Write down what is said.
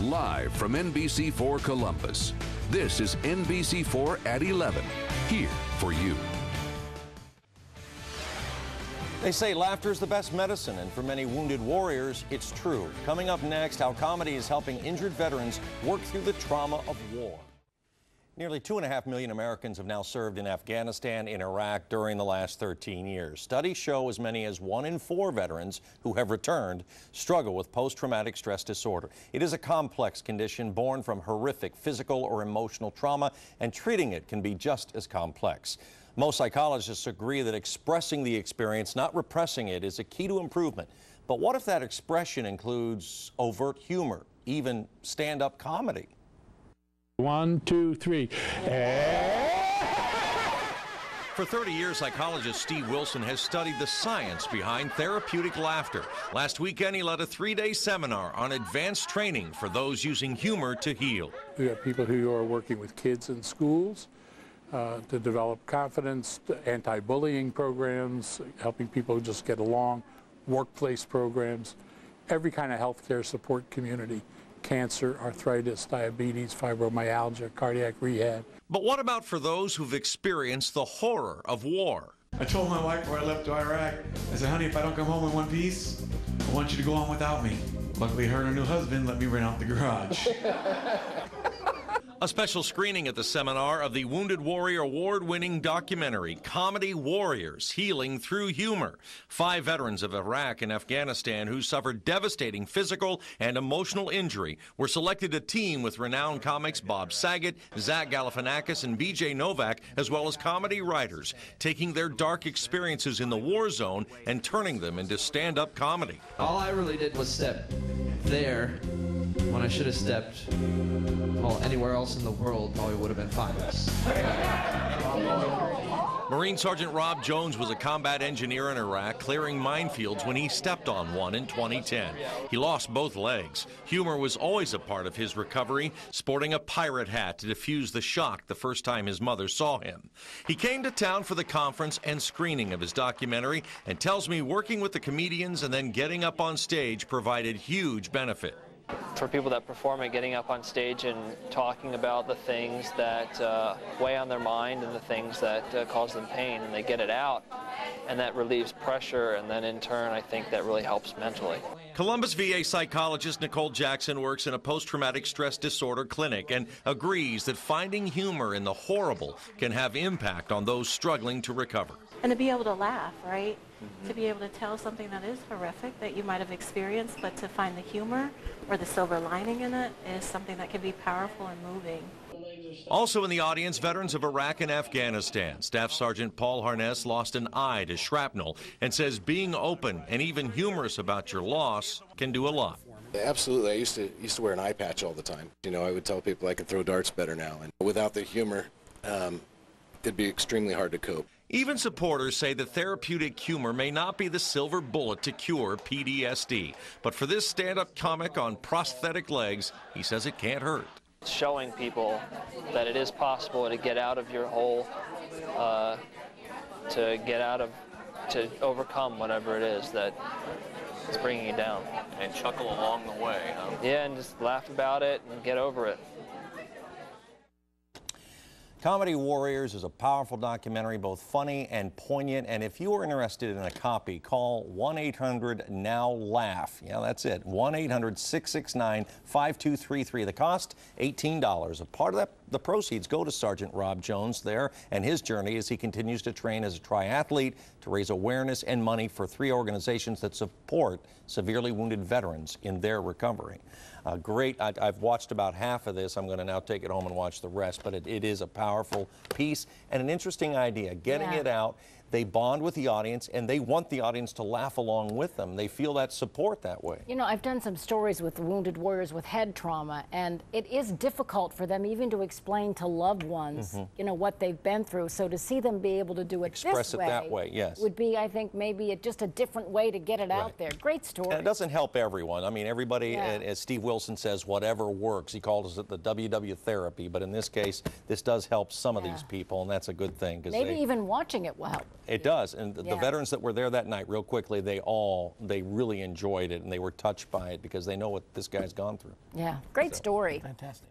live from NBC4 Columbus. This is NBC4 at 11, here for you. They say laughter is the best medicine, and for many wounded warriors, it's true. Coming up next, how comedy is helping injured veterans work through the trauma of war. Nearly 2.5 million Americans have now served in Afghanistan and Iraq during the last 13 years. Studies show as many as 1 in 4 veterans who have returned struggle with post-traumatic stress disorder. It is a complex condition born from horrific physical or emotional trauma, and treating it can be just as complex. Most psychologists agree that expressing the experience, not repressing it, is a key to improvement. But what if that expression includes overt humor, even stand-up comedy? 1, 2, 3. For 30 years, psychologist Steve Wilson has studied the science behind therapeutic laughter. Last weekend, he led a 3-day seminar on advanced training for those using humor to heal. We have people who are working with kids in schools to develop confidence, anti-bullying programs, helping people just get along, workplace programs, every kind of healthcare support community. Cancer, arthritis, diabetes, fibromyalgia, cardiac rehab. But what about for those who've experienced the horror of war? I told my wife before I left to Iraq, I said, honey, if I don't come home in one piece, I want you to go on without me. Luckily, her and her new husband let me rent out the garage. A special screening at the seminar of the Wounded Warrior Award-winning documentary, Comedy Warriors, Healing Through Humor. 5 veterans of Iraq and Afghanistan who suffered devastating physical and emotional injury were selected to team with renowned comics Bob Saget, Zach Galifianakis, and B.J. Novak, as well as comedy writers, taking their dark experiences in the war zone and turning them into stand-up comedy. All I really did was step there when I should have stepped, well, anywhere else in the world probably would have been fine. Marine Sergeant Rob Jones was a combat engineer in Iraq, clearing minefields when he stepped on one in 2010. He lost both legs. Humor was always a part of his recovery, sporting a pirate hat to diffuse the shock the first time his mother saw him. He came to town for the conference and screening of his documentary and tells me working with the comedians and then getting up on stage provided huge benefit. For people that perform it, getting up on stage and talking about the things that weigh on their mind and the things that cause them pain, and they get it out, and that relieves pressure, and then in turn I think that really helps mentally. Columbus VA psychologist Nicole Jackson works in a post-traumatic stress disorder clinic and agrees that finding humor in the horrible can have impact on those struggling to recover. And to be able to laugh, right? To be able to tell something that is horrific that you might have experienced, but to find the humor or the silver lining in it is something that can be powerful and moving. Also in the audience, veterans of Iraq and Afghanistan. Staff Sergeant Paul Harness lost an eye to shrapnel and says being open and even humorous about your loss can do a lot. Absolutely. I used to wear an eye patch all the time. You know, I would tell people I can throw darts better now, and without the humor, it'd be extremely hard to cope. Even supporters say that therapeutic humor may not be the silver bullet to cure PTSD. But for this stand-up comic on prosthetic legs, he says it can't hurt. Showing people that it is possible to get out of your hole, to overcome whatever it is that is bringing you down. And chuckle along the way, huh? Yeah, and just laugh about it and get over it. Comedy Warriors is a powerful documentary, both funny and poignant. And if you are interested in a copy, call 1-800-NOW-LAUGH. Yeah, that's it. 1-800-669-5233. The cost, $18. A part of that, the proceeds go to Sergeant Rob Jones there and his journey as he continues to train as a triathlete to raise awareness and money for 3 organizations that support severely wounded veterans in their recovery. Great. I've watched about half of this. I'm going to now take it home and watch the rest, but it is a powerful piece and an interesting idea. Getting it out. They bond with the audience, and they want the audience to laugh along with them. They feel that support that way. You know, I've done some stories with wounded warriors with head trauma, and it is difficult for them even to explain to loved ones, you know, what they've been through. So to see them be able to do it Express this it that way, yes. would be, I think, maybe just a different way to get it out there. Great story. And it doesn't help everyone. I mean, everybody, as Steve Wilson says, whatever works. He calls it the WW therapy, but in this case, this does help some of these people, and that's a good thing. Maybe even watching it will help. It does, and the Yeah. veterans that were there that night, real quickly, they really enjoyed it, and they were touched by it because they know what this guy's gone through. Yeah, great story. Fantastic.